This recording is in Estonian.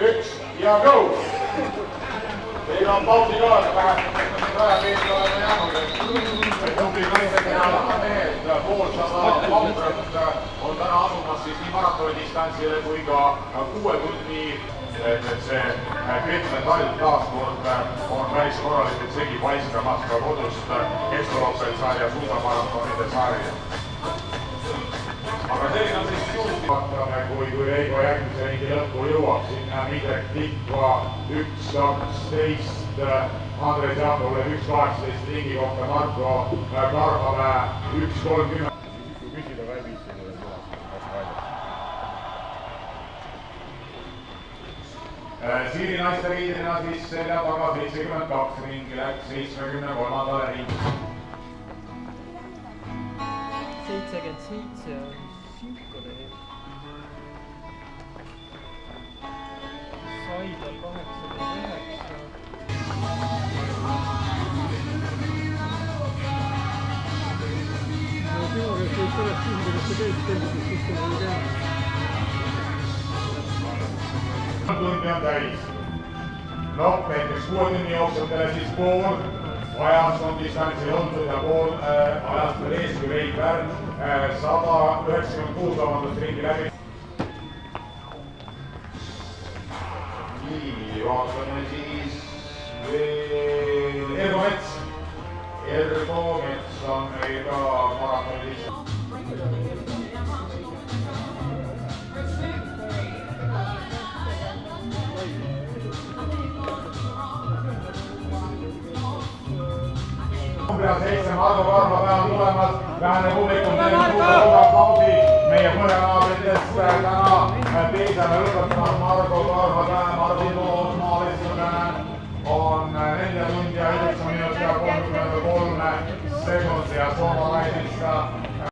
üks ja go! Teil on pausi ka, aga vähemalt oleme jäänud. Tubli naisega mehed, poolsada vautrat on täna asumas siis nii maratonidistantsile kui ka 6 tunni. Et see kritmetall taaskord on päris korralikult segi paiskamas ka kodust Keskolopet-sarja suusamaratonide sarja. Aga selline on siis juhti vaatame, kui Veigo järgmise ringi lõppu jõuab sinna Midek Tikva 1.12, Andres Jaanule 1.18 ringi kohta, Marko Karhamäe 1.30. Küsida ka ei viisi. Siiri naiste riidrina siis selja taga 72 ringi läks 73. ringi. 77 on Sinkode ees. Saidal 89. No tema käest võib pärast küsida, kas sa teed templist, siis ta ei tea. Tundi on täis. Näiteks 6 tunni jooksutele siis pool ajast on distantsil olnud ja pool ajast veel ees kui Veik Pärn 196 ringi läbi. Nii, vaatame siis veel Ergo Mets. Ergo Mets on meil ka maratonidist. Numbria 7 Margo Karma peal tulemas, vähene publikum teeb suure pausi meie põhjanaabritest täna teisele lõpetanud Margo Karma täna Martin Loos maalistane on 4 tundi ja 9 minutit ja 33 sekundi ja Sooma Raidista